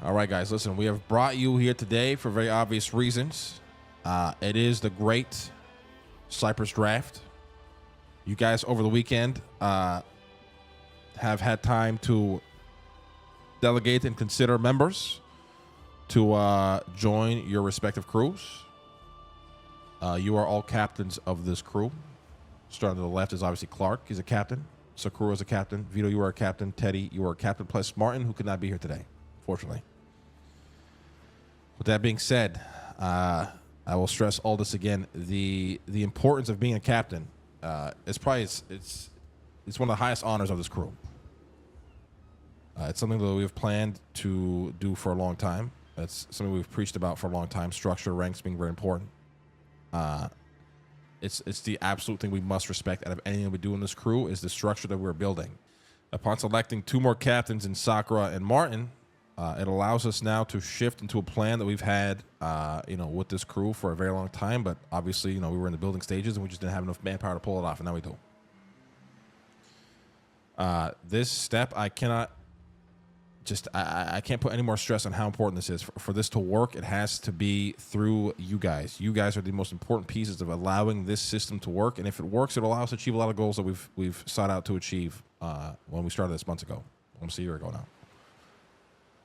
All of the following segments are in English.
All right, guys, listen, we have brought you here today for very obvious reasons. It is the great Cypress Draft. You guys over the weekend have had time to delegate and consider members to join your respective crews. You are all captains of this crew. Starting to the left is obviously Clark. He's a captain. Sakura is a captain. Vito, you are a captain. Teddy, you are a captain. Plus Martin, who could not be here today, fortunately. With that being said, I will stress all this again. The importance of being a captain is probably it's one of the highest honors of this crew. It's something that we've planned to do for a long time. It's something we've preached about for a long time. Structure, ranks being very important. It's the absolute thing we must respect out of anything we do in this crew is the structure that we're building. Upon selecting 2 more captains in Sakura and Martin, it allows us now to shift into a plan that we've had, with this crew for a very long time. But obviously, we were in the building stages and we just didn't have enough manpower to pull it off, and now we do. This step, I cannot I can't put any more stress on how important this is. For this to work, it has to be through you guys. You guys are the most important pieces of allowing this system to work. And if it works, it'll allow us to achieve a lot of goals that we've sought out to achieve when we started this months ago. Almost a year ago now.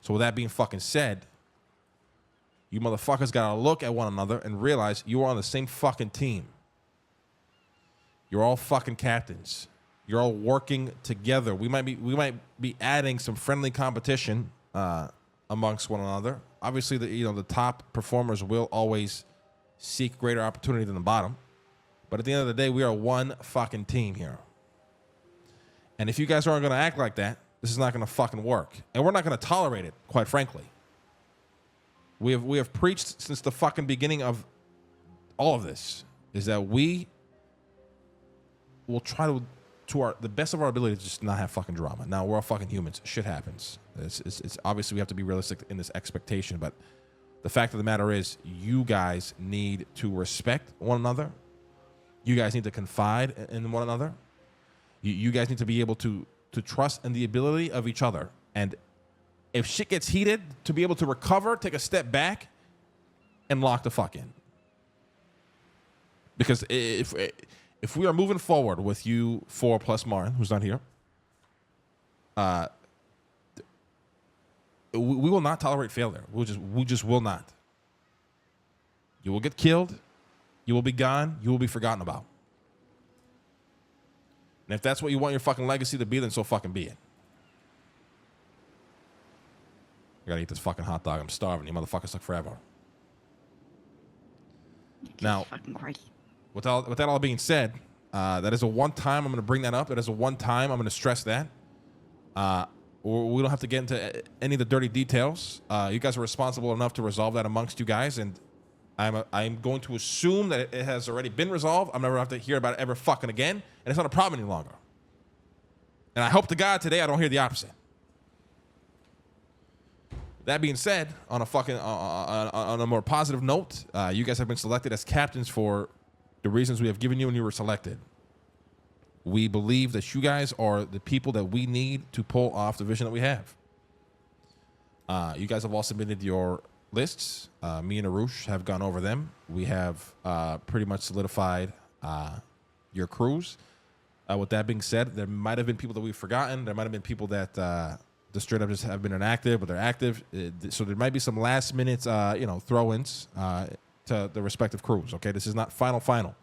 So with that being fucking said, you motherfuckers gotta look at one another and realize you are on the same fucking team. You're all fucking captains. You're all working together. We might be adding some friendly competition amongst one another. Obviously, the top performers will always seek greater opportunity than the bottom. But at the end of the day, we are one fucking team here. And if you guys aren't going to act like that, this is not going to fucking work. And we're not going to tolerate it, quite frankly. We have preached since the fucking beginning of all of this, is that we will try to the best of our ability to just not have fucking drama. Now, we're all fucking humans. Shit happens. It's obviously we have to be realistic in this expectation, but the fact of the matter is you guys need to respect one another. You guys need to confide in one another. You guys need to be able to trust in the ability of each other. And if shit gets heated, to be able to recover, take a step back, and lock the fuck in. Because if we are moving forward with you 4 plus Martin, who's not here, we will not tolerate failure. We just will not. You will get killed. You will be gone. You will be forgotten about. And if that's what you want your fucking legacy to be, then so fucking be it. I gotta eat this fucking hot dog. I'm starving. You motherfuckers took forever. Now, with that all being said, that is a one time I'm going to bring that up. That is a one time I'm going to stress that. We don't have to get into any of the dirty details. You guys are responsible enough to resolve that amongst you guys, and I'm going to assume that it has already been resolved. I'm never going to have to hear about it ever fucking again, and it's not a problem any longer. And I hope to God today I don't hear the opposite. That being said, on a more positive note, you guys have been selected as captains for the reasons we have given you when you were selected. We believe that you guys are the people that we need to pull off the vision that we have. You guys have all submitted your lists. Me and Arush have gone over them. We have pretty much solidified your crews. With that being said, there might have been people that we've forgotten. There might have been people that just straight up just have been inactive, but they're active. So there might be some last minute, throw-ins to the respective crews. Okay, this is not final.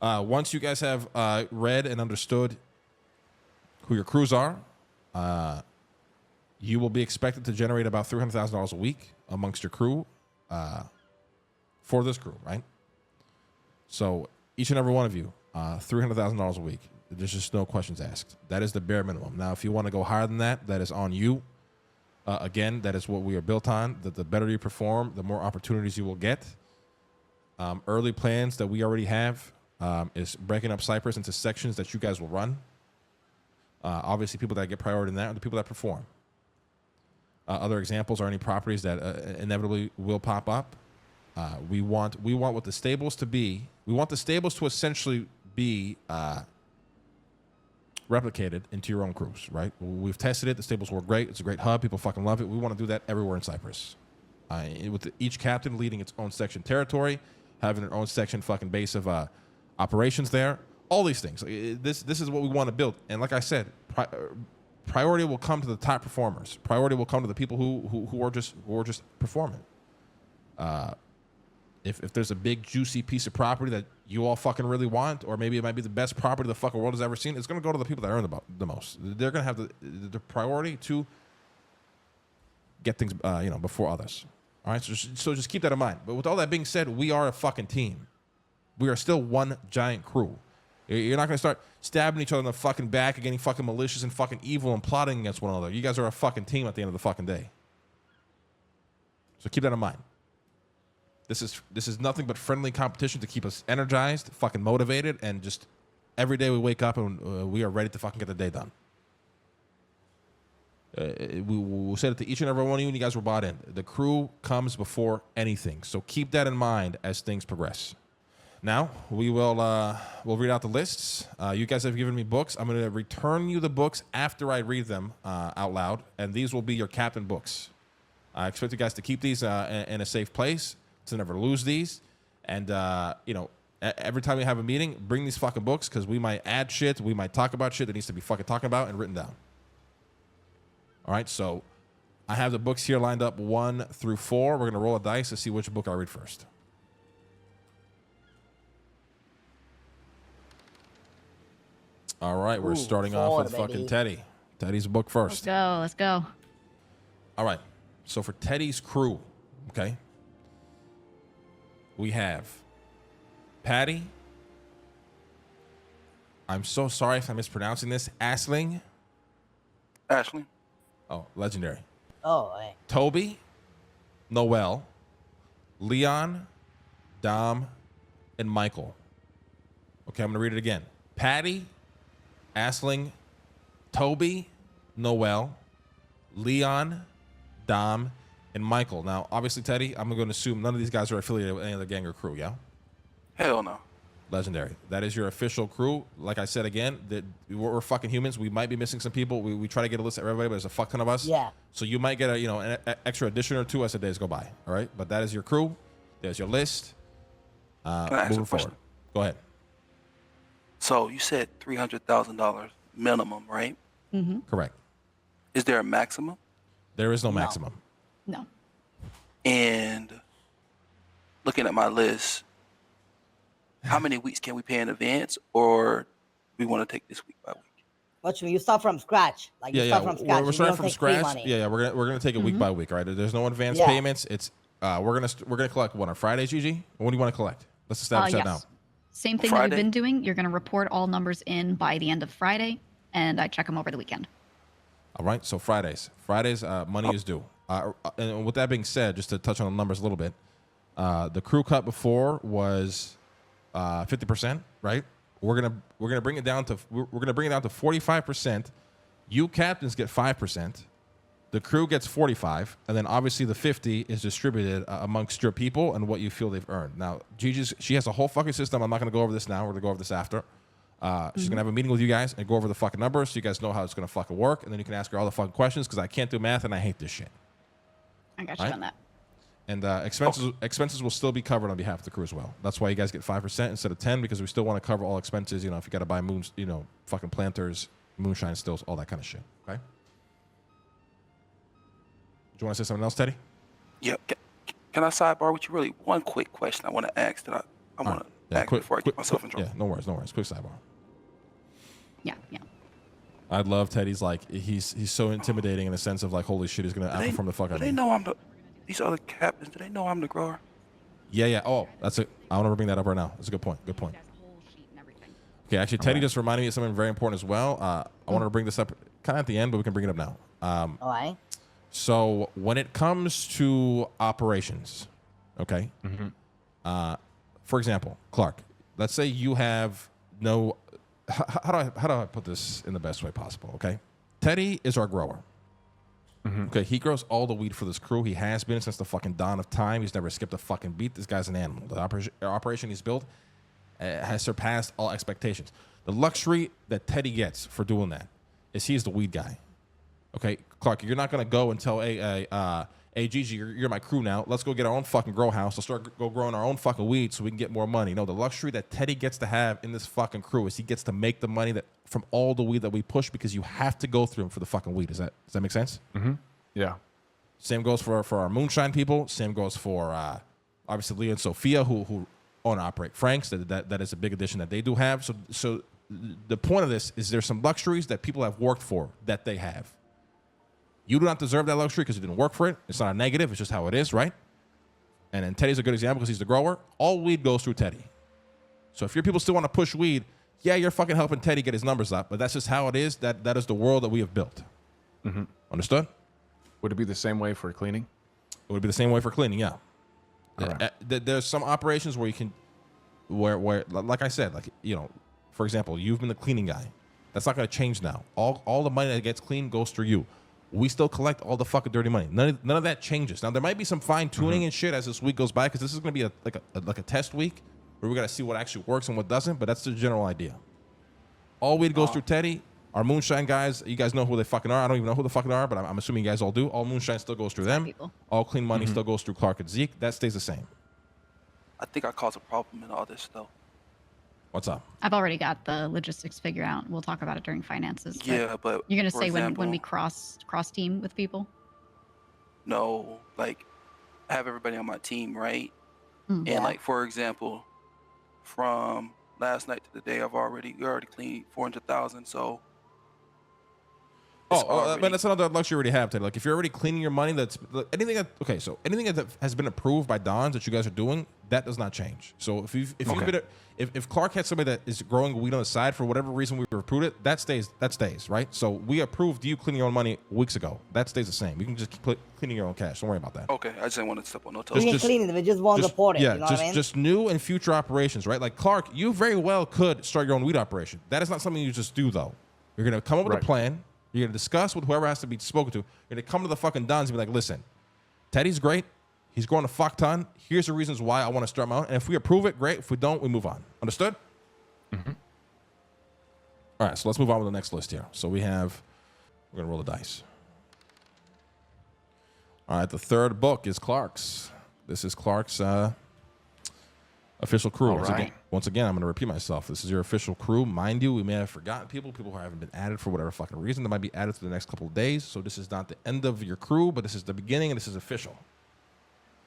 Once you guys have read and understood who your crews are, you will be expected to generate about $300,000 a week amongst your crew for this crew, right? So each and every one of you, $300,000 a week. There's just no questions asked. That is the bare minimum. Now, if you want to go higher than that, that is on you. Again, that is what we are built on. That the better you perform, the more opportunities you will get. Early plans that we already have is breaking up Cypress into sections that you guys will run. Obviously, people that get priority in that are the people that perform. Other examples are any properties that inevitably will pop up. We want what the stables to be. We want the stables to essentially be replicated into your own crews, right? We've tested it. The stables work great. It's a great hub. People fucking love it. We want to do that everywhere in Cyprus. With each captain leading its own section territory, having their own section fucking base of operations there. All these things. This is what we want to build. And like I said, priority will come to the top performers. Priority will come to the people who are just performing. If there's a big juicy piece of property that you all fucking really want, or maybe it might be the best property the fucking world has ever seen, it's gonna go to the people that earn the most. They're gonna have the priority to get things before others. All right, so just keep that in mind. But with all that being said, we are a fucking team. We are still one giant crew. You're not going to start stabbing each other in the fucking back and getting fucking malicious and fucking evil and plotting against one another. You guys are a fucking team at the end of the fucking day. So keep that in mind. This is nothing but friendly competition to keep us energized, fucking motivated, and just every day we wake up and we are ready to fucking get the day done. We said it to each and every one of you, and you guys were bought in. The crew comes before anything. So keep that in mind as things progress. Now, we'll read out the lists. You guys have given me books. I'm going to return you the books after I read them out loud, and these will be your captain books. I expect you guys to keep these in a safe place, to never lose these. And, every time we have a meeting, bring these fucking books, because we might add shit, we might talk about shit that needs to be fucking talked about and written down. All right, so I have the books here lined up 1 through 4. We're going to roll a dice to see which book I read first. All right, we're starting off with fucking Teddy. Teddy's book first. Let's go. All right, so for Teddy's crew, okay, we have Patty. I'm so sorry if I'm mispronouncing this. Asling. Oh, legendary. Oh, hey. Toby, Noel, Leon, Dom, and Michael. Okay, I'm going to read it again. Patty, Asling, Toby, Noel, Leon, Dom, and Michael. Now, obviously, Teddy, I'm going to assume none of these guys are affiliated with any other gang or crew, yeah? Hell no. Legendary. That is your official crew. Like I said again, that we're fucking humans. We might be missing some people. We try to get a list of everybody, but there's a fuck ton of us. Yeah. So you might get an extra addition or two as the days go by. All right, but that is your crew. There's your list. Moving forward. Go ahead. So you said $300,000 minimum, right? Mm-hmm. Correct. Is there a maximum? There is no maximum. No. And looking at my list, how many weeks can we pay in advance, or we want to take this week by week? What you mean? You start from scratch. Like you start from scratch. We're starting from scratch. Yeah, we're gonna take it week by week. All right. There's no advance payments. It's we're gonna collect on Fridays, Gigi. What do you want to collect? Let's establish that now. Same thing that we've been doing. You're gonna report all numbers in by the end of Friday, and I check them over the weekend. All right. So Fridays, money is due. And with that being said, just to touch on the numbers a little bit, the crew cut before was 50%, right? We're gonna bring it down to 45%. You captains get 5%. The crew gets 45, and then obviously the 50 is distributed amongst your people and what you feel they've earned. Now, she has a whole fucking system. I'm not gonna go over this now. We're gonna go over this after. She's gonna have a meeting with you guys and go over the fucking numbers so you guys know how it's gonna fucking work, and then you can ask her all the fucking questions because I can't do math and I hate this shit. I got you on that. And expenses will still be covered on behalf of the crew as well. That's why you guys get 5% instead of 10, because we still want to cover all expenses. If you got to buy fucking planters, moonshine stills, all that kind of shit. Okay. Do you want to say something else, Teddy? Yeah. Can I sidebar with you? Really, one quick question I want to ask that I want to ask before I get myself in trouble. Yeah, no worries. Quick sidebar. Yeah. I love Teddy's he's so intimidating in the sense of holy shit, he's gonna outperform the fuck out of me. They know these other captains, do they know I'm the grower? Yeah. Oh, that's it. I want to bring that up right now. That's a good point. Okay, actually, Teddy just reminded me of something very important as well. I wanted to bring this up kind of at the end, but we can bring it up now. All right. So when it comes to operations, okay, for example, Clark, let's say you have no. How do I put this in the best way possible? Okay, Teddy is our grower. Okay, he grows all the weed for this crew. He has been since the fucking dawn of time. He's never skipped a fucking beat. This guy's an animal. The operation he's built has surpassed all expectations. The luxury that Teddy gets for doing that is he's the weed guy. Okay, Clark, you're not gonna go and tell, hey, Gigi, you're my crew now. Let's go get our own fucking grow house. Let's start growing our own fucking weed so we can get more money. No, the luxury that Teddy gets to have in this fucking crew is he gets to make the money that from all the weed that we push because you have to go through him for the fucking weed. Does that make sense? Mm-hmm. Yeah. Same goes for our moonshine people. Same goes for obviously Leah and Sophia who own and operate Frank's. That is a big addition that they do have. So the point of this is there's some luxuries that people have worked for that they have. You do not deserve that luxury because you didn't work for it. It's not a negative. It's just how it is, right? And then Teddy's a good example because he's the grower. All weed goes through Teddy. So if your people still want to push weed, yeah, you're fucking helping Teddy get his numbers up, but that's just how it is. That is the world that we have built. Mm-hmm. Understood? Would it be the same way for cleaning? It would be the same way for cleaning, yeah. Right. There's some operations where you can, where like I said, like, you know, for example, you've been the cleaning guy. That's not going to change now. All the money that gets cleaned goes through you. We still collect all the fucking dirty money. None of that changes. Now there might be some fine tuning and shit as this week goes by because this is going to be like a test week where we got to see what actually works and what doesn't. But that's the general idea. All weed goes through Teddy. Our moonshine guys, you guys know who they fucking are. I don't even know who the fucking are, but I'm assuming you guys all do. All moonshine still goes through them. People. All clean money still goes through Clark and Zeke. That stays the same. I think I caused a problem in all this though. What's up? I've already got the logistics figured out. We'll talk about it during finances. Yeah, but you're gonna for say example, when we cross team with people. No, like I have everybody on my team, right? Mm. And like for example, from last night to today, we already cleaned 400,000. So but that's another luxury you already have, Teddy. Like if you're already cleaning your money, anything that has been approved by Don's that you guys are doing, that does not change. So if Clark had somebody that is growing weed on the side for whatever reason we approved it, that stays, right? So we approved you cleaning your own money weeks ago. That stays the same. You can just keep cleaning your own cash. Don't worry about that. Okay, I just didn't want to step on no toes. We can clean it. We just won't report it. Yeah, you know what I mean? just new and future operations, right? Like Clark, you very well could start your own weed operation. That is not something you just do though. You're gonna come up with a plan. You're going to discuss with whoever has to be spoken to. You're going to come to the fucking Dons and be like, listen, Teddy's great. He's growing a fuck ton. Here's the reasons why I want to start my own. And if we approve it, great. If we don't, we move on. Understood? Mm-hmm. All right, so let's move on with the next list here. So we're going to roll the dice. All right, the third book is Clark's. This is Clark's official crew. Once again, I'm going to repeat myself. This is your official crew. Mind you, we may have forgotten people who haven't been added for whatever fucking reason. They might be added for the next couple of days. So this is not the end of your crew, but this is the beginning, and this is official.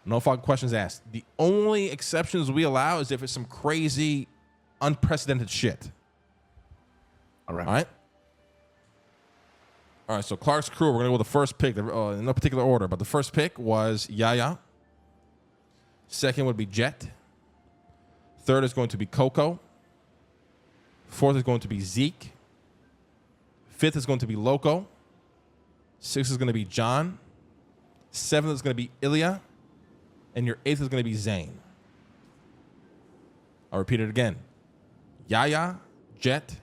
No fucking questions asked. The only exceptions we allow is if it's some crazy, unprecedented shit. All right. All right, so Clark's crew, we're going to go with the first pick. In no particular order, but the first pick was Yaya. Second would be Jet. Third is going to be Coco. Fourth is going to be Zeke. Fifth is going to be Loco. Sixth is going to be John. Seventh is going to be Ilya. And your eighth is going to be Zane. I'll repeat it again. Yaya, Jet,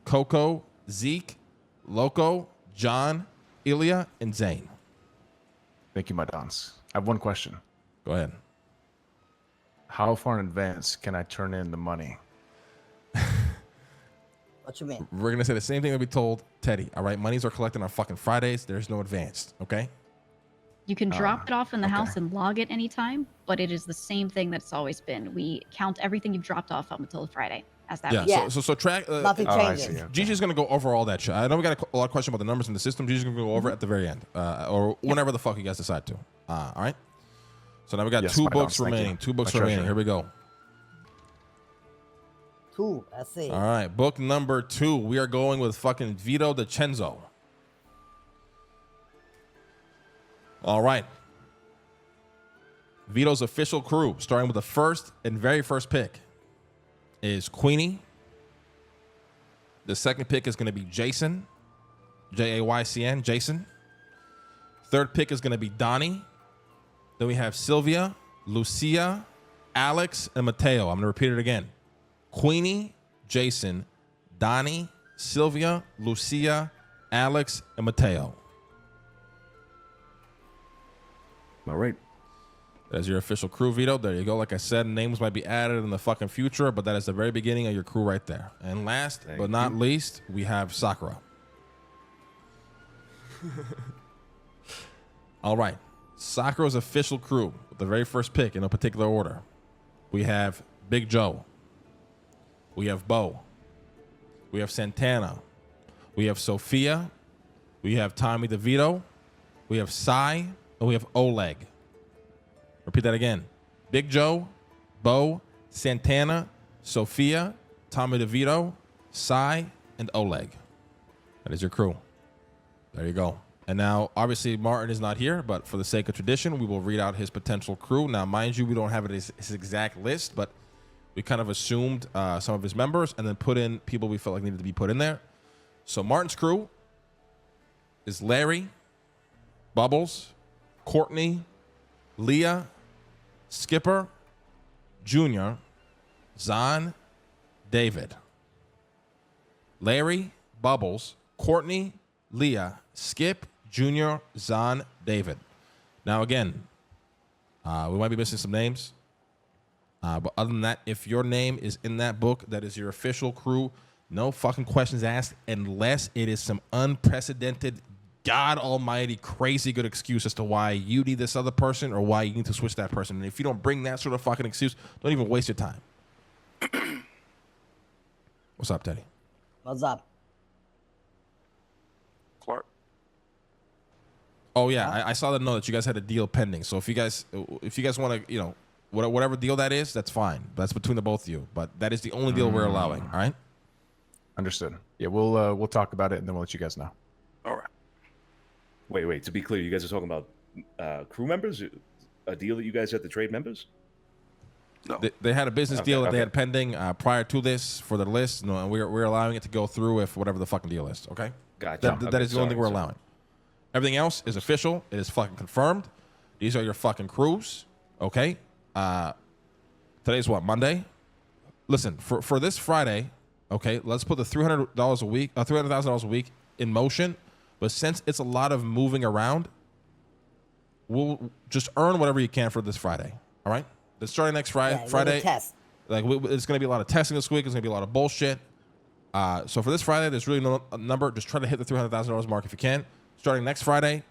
Coco, Zeke, Loco, John, Ilya, and Zane. Thank you, my Dons. I have one question. Go ahead. How far in advance can I turn in the money? What you mean? We're going to say the same thing that we told Teddy. All right, monies are collected on fucking Fridays. There's no advance, okay? You can drop it off in the house and log it anytime, but it is the same thing that it's always been. We count everything you've dropped off up until Friday. As that week. Yeah. So track. Nothing changes. I see. Gigi's going to go over all that shit. I know we got a lot of questions about the numbers in the system. Gigi's going to go over it at the very end, or whenever the fuck you guys decide to. All right. So now we got two books remaining. Two books remaining. Here we go. Two. Let's see. All right. Book number 2. We are going with fucking Vito DiCenzo. All right. Vito's official crew, starting with the first and very first pick, is Queenie. The second pick is going to be Jason, Jaycn, Jason. Third pick is going to be Donnie. Then we have Sylvia, Lucia, Alex, and Mateo. I'm going to repeat it again. Queenie, Jason, Donnie, Sylvia, Lucia, Alex, and Mateo. All right. That's your official crew, Vito. There you go. Like I said, names might be added in the fucking future, but that is the very beginning of your crew right there. And last but not least, we have Sakura. All right. Sakura's official crew, the very first pick in no particular order. We have Big Joe. We have Bo. We have Santana. We have Sophia. We have Tommy DeVito. We have Sai. And we have Oleg. Repeat that again. Big Joe, Bo, Santana, Sophia, Tommy DeVito, Sai, and Oleg. That is your crew. There you go. And now, obviously, Martin is not here, but for the sake of tradition, we will read out his potential crew. Now, mind you, we don't have it as his exact list, but we kind of assumed some of his members and then put in people we felt like needed to be put in there. So Martin's crew is Larry, Bubbles, Courtney, Leah, Skipper, Junior, Zahn, David. Larry, Bubbles, Courtney, Leah, Skip, Junior, Zahn, David. Now again, we might be missing some names. But other than that, if your name is in that book, that is your official crew. No fucking questions asked unless it is some unprecedented God almighty, crazy good excuse as to why you need this other person or why you need to switch that person. And if you don't bring that sort of fucking excuse, don't even waste your time. What's up, Teddy? What's up? Clark. Oh yeah, I saw the note that you guys had a deal pending. So if you guys want to, whatever deal that is, that's fine. That's between the both of you. But that is the only deal we're allowing. All right. Understood. Yeah, we'll talk about it and then we'll let you guys know. All right. Wait. To be clear, you guys are talking about crew members? A deal that you guys had to trade members? No. They had a business deal that they had pending prior to this for the list. No, and we're allowing it to go through if whatever the fucking deal is. Okay. Gotcha. That is the only thing we're allowing. Everything else is official. It is fucking confirmed. These are your fucking crews. Okay. Today's what, Monday? Listen, for this Friday, okay, let's put the $300 a week, $300,000 a week in motion. But since it's a lot of moving around, we'll just earn whatever you can for this Friday. All right? Then starting next Friday, Test. like it's going to be a lot of testing this week. It's going to be a lot of bullshit. So for this Friday, there's really no number. Just try to hit the $300,000 mark if you can. Starting next Friday,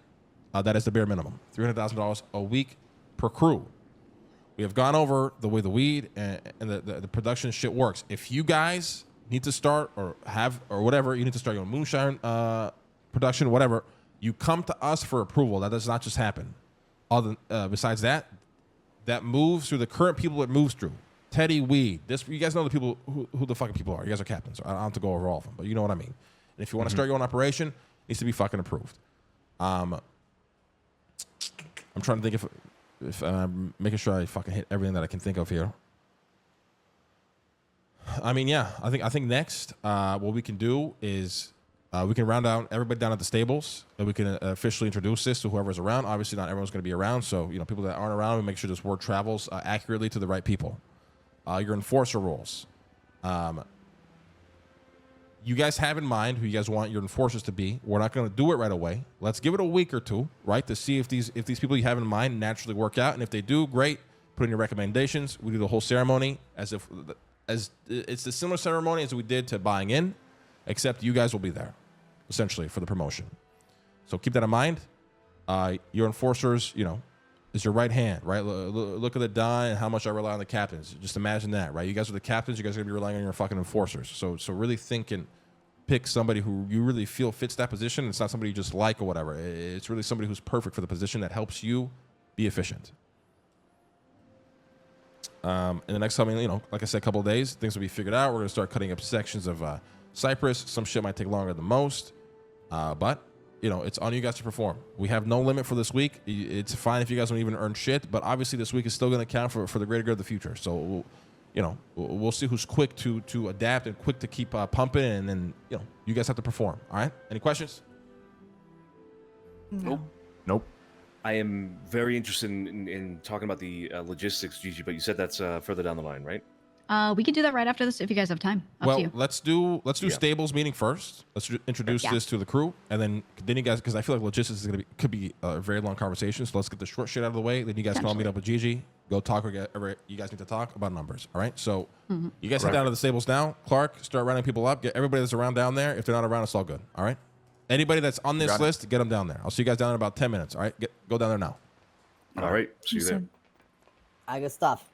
that is the bare minimum. $300,000 a week per crew. We have gone over the way the weed and the production shit works. If you guys need to start or whatever, you need to start your moonshine production, whatever, you come to us for approval. That does not just happen. Besides that moves through the current people it moves through. Teddy, Weed. You guys know the people who the fucking people are. You guys are captains. So I don't have to go over all of them, but you know what I mean. And if you want to start your own operation, it needs to be fucking approved. I'm trying to think if I'm making sure I fucking hit everything that I can think of here. I mean, yeah, I think next what we can do is we can round out everybody down at the stables, and we can officially introduce this to whoever's around. Obviously, not everyone's going to be around, so people that aren't around, we make sure this word travels accurately to the right people. Your enforcer roles. You guys have in mind who you guys want your enforcers to be. We're not going to do it right away. Let's give it a week or two, right, to see if these people you have in mind naturally work out, and if they do, great. Put in your recommendations. We do the whole ceremony as it's the similar ceremony as we did to buying in, except you guys will be there, essentially, for the promotion. So keep that in mind. Your enforcers, is your right hand, right? Look at the die and how much I rely on the captains. Just imagine that, right? You guys are the captains. You guys are going to be relying on your fucking enforcers. So really think and pick somebody who you really feel fits that position. It's not somebody you just like or whatever. It's really somebody who's perfect for the position that helps you be efficient. In the next coming, like I said, a couple of days, things will be figured out. We're going to start cutting up sections of Cypress. Some shit might take longer than most, but it's on you guys to perform. We have no limit for this week. It's fine if you guys don't even earn shit, but obviously this week is still going to count for the greater good of the future. So, we'll see who's quick to adapt and quick to keep pumping, and then you guys have to perform. All right? Any questions? Nope. I am very interested in talking about the logistics, Gigi, but you said that's further down the line, right? We can do that right after this if you guys have time. Up to Well, you. let's do Yeah. stables meeting first. Let's introduce Yeah. this to the crew, and then you guys, because I feel like logistics is could be a very long conversation. So let's get the short shit out of the way. Then you guys can all meet up with Gigi. Go talk whatever you guys need to talk about numbers. All right. So you guys head down to the stables now. Clark, start rounding people up. Get everybody that's around down there. If they're not around, it's all good. All right. Anybody that's on this Got it. list, get them down there. I'll see you guys down in about 10 minutes. All right. Go down there now. All right. See you there. Awesome. I got stuff.